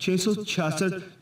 666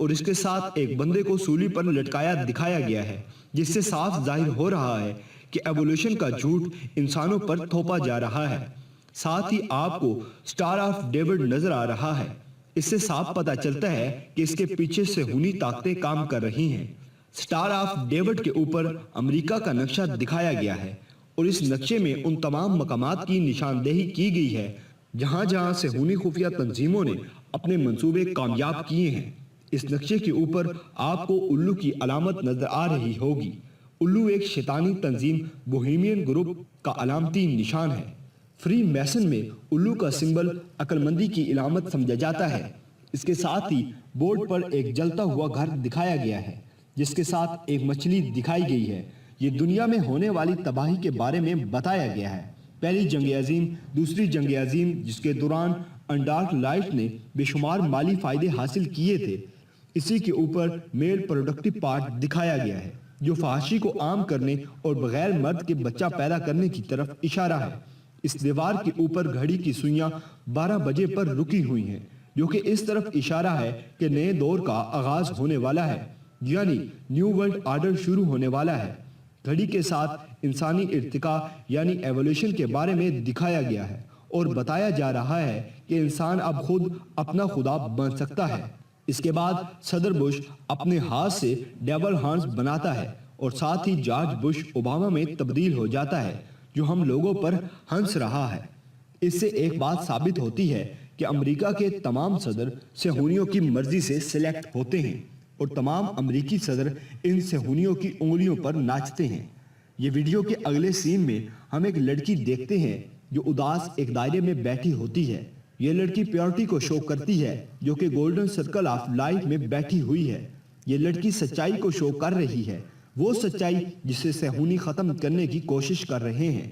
اور اس کے ساتھ ایک بندے کو سولی پر لٹکایا دکھایا گیا ہے، جس سے صاف ظاہر ہو رہا ہے کہ ایوولوشن کا جھوٹ انسانوں پر تھوپا جا رہا ہے۔ ساتھ ہی آپ کو سٹار آف ڈیوڈ نظر آ رہا ہے۔ اس سے صاف پتہ چلتا ہے کہ اس کے پیچھے صہیونی طاقتیں کام کر رہی ہیں۔ سٹار آف ڈیوڈ کے اوپر امریکہ کا نقشہ دکھایا گیا ہے اور اس نقشے میں ان تمام مقامات کی نشاندہی کی گئی ہے جہاں جہاں صہیونی خفیہ تنظیموں نے اپنے منصوبے کامیاب کیے ہیں۔ اس نقشے کے اوپر آپ کو الو کی علامت نظر آ رہی ہوگی۔ الو ایک شیطانی تنظیم بوہیمین گروپ کا علامتی نشان ہے۔ فری میسن میں الو کا سمبل عقل مندی کی علامت سمجھا جاتا ہے۔ اس کے ساتھ ہی بورڈ پر ایک جلتا ہوا گھر دکھایا گیا ہے جس کے ساتھ ایک مچھلی دکھائی گئی ہے۔ یہ دنیا میں ہونے والی تباہی کے بارے میں بتایا گیا ہے۔ پہلی جنگ عظیم، دوسری جنگ عظیم جس کے دوران انڈارک لائٹ نے بے شمار مالی فائدے حاصل کیے تھے، اسی کے اوپر میل پروڈکٹیو پارٹ دکھایا گیا ہے جو فحاشی کو عام کرنے اور بغیر مرد کے بچہ پیدا کرنے کی طرف اشارہ ہے۔ اس دیوار کے اوپر گھڑی کی سوئیاں 12 بجے پر رکی ہوئی ہیں جو کہ اس طرف اشارہ ہے کہ نئے دور کا آغاز ہونے والا ہے، یعنی نیو ورلڈ آرڈر شروع ہونے والا ہے۔ گھڑی کے ساتھ انسانی ارتقاء یعنی ایوولوشن کے بارے میں دکھایا گیا ہے اور بتایا جا رہا ہے کہ انسان اب خود اپنا خدا بن سکتا ہے۔ اس کے بعد صدر بش اپنے ہاتھ سے ڈیول ہارنز بناتا ہے اور ساتھ ہی جارج بش اوباما میں تبدیل ہو جاتا ہے جو ہم لوگوں پر ہنس رہا ہے۔ اس سے ایک بات ثابت ہوتی ہے کہ امریکہ کے تمام صدر صہیونیوں کی مرضی سے سلیکٹ ہوتے ہیں اور تمام امریکی صدر ان صہیونیوں کی انگلیوں پر ناچتے ہیں۔ یہ ویڈیو کے اگلے سین میں ہم ایک لڑکی دیکھتے ہیں جو اداس ایک دائرے میں بیٹھی ہوتی ہے۔ یہ لڑکی پیورٹی کو شو کرتی ہے جو کہ گولڈن سرکل آف لائف میں بیٹھی ہوئی ہے۔ یہ لڑکی سچائی کو شو کر رہی ہے، وہ سچائی جسے صہیونی ختم کرنے کی کوشش کر رہے ہیں۔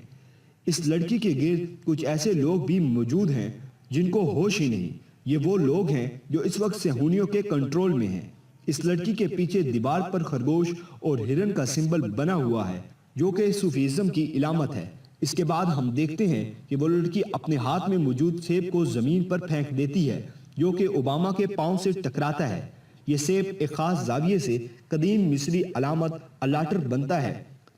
اس لڑکی کے گرد کچھ ایسے لوگ بھی موجود ہیں جن کو ہوش ہی نہیں۔ یہ وہ لوگ ہیں جو اس وقت صہیونیوں کے کنٹرول میں ہیں۔ اس لڑکی کے پیچھے دیوار پر خرگوش اور ہرن کا سمبل بنا ہوا ہے جو کہ صوفیزم کی علامت ہے۔ اس کے بعد ہم دیکھتے ہیں کہ وہ لڑکی اپنے ہاتھ میں موجود سیب کو زمین پر پھینک دیتی ہے جو کہ اوباما کے پاؤں سے ٹکراتا ہے۔ یہ سیب ایک خاص زاویے سے قدیم مصری علامت الاٹر بنتا ہے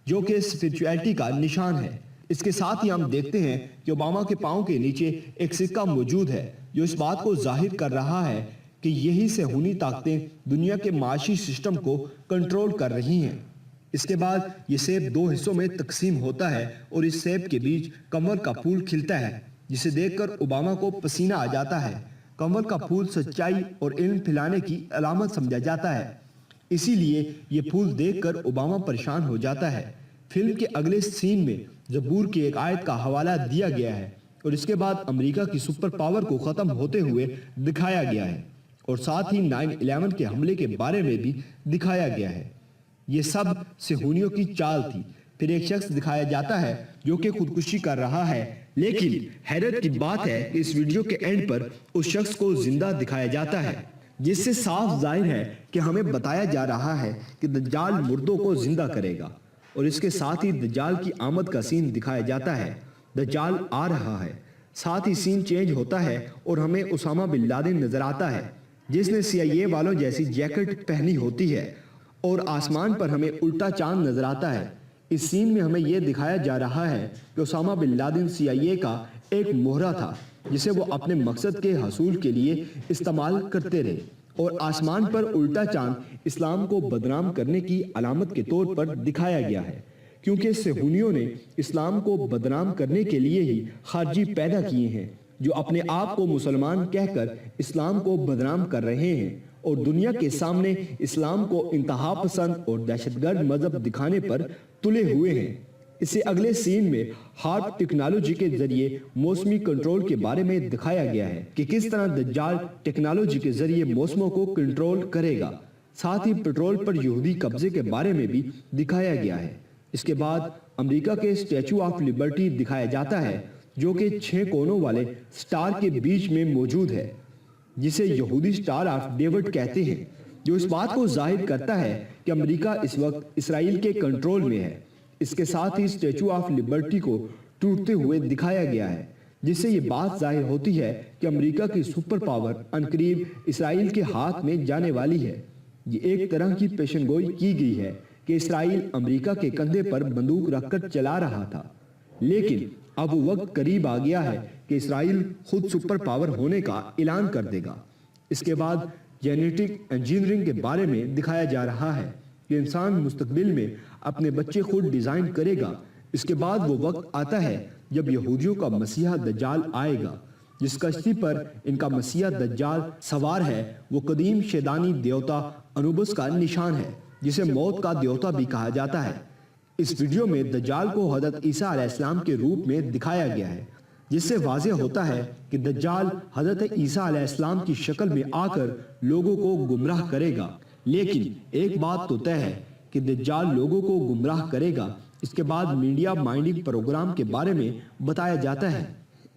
جو کہ اسپرچویلٹی کا نشان ہے۔ اس کے ساتھ ہی ہم دیکھتے ہیں کہ اوباما کے پاؤں کے نیچے ایک سکہ موجود ہے جو اس بات کو ظاہر کر رہا ہے کہ یہی صہیونی طاقتیں دنیا کے معاشی سسٹم کو کنٹرول کر رہی ہیں۔ اس کے بعد یہ سیب 2 حصوں میں تقسیم ہوتا ہے اور اس سیب کے بیچ کنول کا پھول کھلتا ہے جسے دیکھ کر اوباما کو پسینہ آ جاتا ہے۔ کنول کا پھول سچائی اور علم پھیلانے کی علامت سمجھا جاتا ہے، اسی لیے یہ پھول دیکھ کر اوباما پریشان ہو جاتا ہے۔ فلم کے اگلے سین میں زبور کی ایک آیت کا حوالہ دیا گیا ہے اور اس کے بعد امریکہ کی سپر پاور کو ختم ہوتے ہوئے دکھایا گیا ہے اور ساتھ ہی 9/11 کے حملے کے بارے میں بھی دکھایا گیا ہے۔ یہ سب صہیونیوں کی چال تھی۔ پھر ایک شخص دکھایا جاتا ہے جو کہ خودکشی کر رہا ہے، لیکن حیرت کی بات ہے کہ اس ویڈیو کے اینڈ پر اس شخص کو زندہ دکھایا جاتا ہے، جس سے صاف ظاہر ہے کہ ہمیں بتایا جا رہا ہے کہ دجال مردوں کو زندہ کرے گا اور اس کے ساتھ ہی دجال کی آمد کا سین دکھایا جاتا ہے۔ دجال آ رہا ہے، ساتھ ہی سین چینج ہوتا ہے اور ہمیں اسامہ بن لادن نظر آتا ہے جس نے CIA والوں جیسی جیکٹ پہنی ہوتی ہے اور آسمان پر ہمیں الٹا چاند نظر آتا ہے۔ اس سین میں ہمیں یہ دکھایا جا رہا ہے کہ اسامہ بن لادن CIA کا ایک مہرہ تھا جسے وہ اپنے مقصد کے حصول کے لیے استعمال کرتے رہے اور آسمان پر الٹا چاند اسلام کو بدنام کرنے کی علامت کے طور پر دکھایا گیا ہے، کیونکہ صہیونیوں نے اسلام کو بدنام کرنے کے لیے ہی خارجی پیدا کیے ہیں جو اپنے آپ کو مسلمان کہہ کر اسلام کو بدنام کر رہے ہیں اور دنیا کے سامنے اسلام کو انتہا پسند اور دہشت گرد مذہب دکھانے پر تلے ہوئے ہیں۔ اسے اگلے سین میں ہارپ ٹیکنالوجی کے ذریعے موسمی کنٹرول کے بارے میں دکھایا گیا ہے کہ کس طرح دجال ٹیکنالوجی کے ذریعے موسموں کو کنٹرول کرے گا۔ ساتھ ہی پیٹرول پر یہودی قبضے کے بارے میں بھی دکھایا گیا ہے۔ اس کے بعد امریکہ کے اسٹیچو آف لبرٹی دکھایا جاتا ہے جو کہ 6 کونوں والے سٹار کے بیچ میں موجود ہے، جسے یہودی سٹار آف ڈیوڈ کہتے ہیں، جو اس بات کو ظاہر کرتا ہے کہ امریکہ اس وقت اسرائیل کے کنٹرول میں ہے۔ اس کے ساتھ ہی اسٹیچو آف لبرٹی کو ٹوٹتے ہوئے دکھایا گیا ہے جس سے یہ بات ظاہر ہوتی ہے کہ امریکہ کی سپر پاور عنقریب اسرائیل کے ہاتھ میں جانے والی ہے۔ یہ ایک طرح کی پیشن گوئی کی گئی ہے کہ اسرائیل امریکہ کے کندھے پر بندوق رکھ کر چلا رہا تھا، لیکن اب وہ وقت قریب آ گیا ہے کہ اسرائیل خود سپر پاور ہونے کا اعلان کر دے گا۔ اس کے بعد جینیٹک انجینئرنگ کے بارے میں دکھایا جا رہا ہے کہ انسان مستقبل میں اپنے بچے خود ڈیزائن کرے گا۔ اس کے بعد وہ وقت آتا ہے جب یہودیوں کا مسیح دجال آئے گا۔ جس کشتی پر ان کا مسیح دجال سوار ہے وہ قدیم شیطانی دیوتا انوبس کا نشان ہے، جسے موت کا دیوتا بھی کہا جاتا ہے۔ اس ویڈیو میں دجال کو حضرت عیسیٰ علیہ السلام کے روپ میں دکھایا گیا ہے، جس سے واضح ہوتا ہے کہ دجال حضرت عیسیٰ علیہ السلام کی شکل میں آ کر لوگوں کو گمراہ کرے گا۔ لیکن ایک بات تو طے ہے کہ دجال لوگوں کو گمراہ کرے گا۔ اس کے بعد میڈیا مائنڈنگ پروگرام کے بارے میں بتایا جاتا ہے۔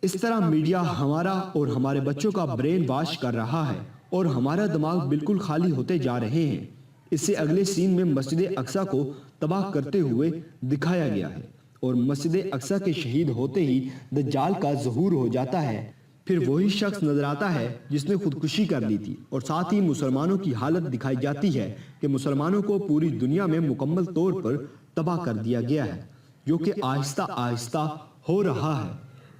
اس طرح میڈیا ہمارا اور ہمارے بچوں کا برین واش کر رہا ہے اور ہمارا دماغ بالکل خالی ہوتے جا رہے ہیں۔ اس سے اگلے سین میں مسجد اقصیٰ کو تباہ کرتے ہوئے دکھایا گیا ہے اور مسجد اقصیٰ کے شہید ہوتے ہی دجال کا ظہور ہو جاتا ہے۔ پھر وہی شخص نظر آتا ہے جس نے خودکشی کر لی تھی، اور ساتھ ہی مسلمانوں کی حالت دکھائی جاتی ہے کہ مسلمانوں کو پوری دنیا میں مکمل طور پر تباہ کر دیا گیا ہے، جو کہ آہستہ آہستہ ہو رہا ہے۔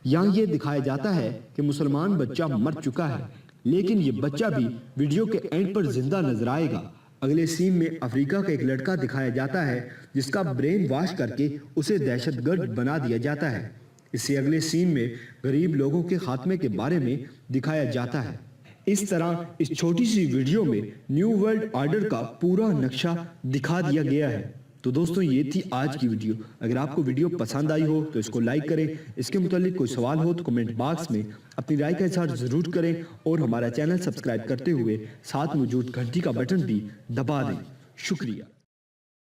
یہاں یہ دکھایا جاتا ہے کہ مسلمان بچہ مر چکا ہے، لیکن یہ بچہ بھی ویڈیو کے اینڈ پر زندہ نظر آئے گا۔ اگلے سین میں افریقہ کا ایک لڑکا دکھایا جاتا ہے جس کا برین واش کر کے اسے دہشت گرد بنا دیا جاتا ہے۔ اس سے اگلے سین میں غریب لوگوں کے خاتمے کے بارے میں دکھایا جاتا ہے۔ اس طرح اس چھوٹی سی ویڈیو میں نیو ورلڈ آرڈر کا پورا نقشہ دکھا دیا گیا ہے۔ تو دوستوں یہ تھی آج کی ویڈیو۔ اگر آپ کو ویڈیو پسند آئی ہو تو اس کو لائک کریں۔ اس کے متعلق کوئی سوال ہو تو کمنٹ باکس میں اپنی رائے کا اظہار ضرور کریں، اور ہمارا چینل سبسکرائب کرتے ہوئے ساتھ موجود گھنٹی کا بٹن بھی دبا دیں۔ شکریہ۔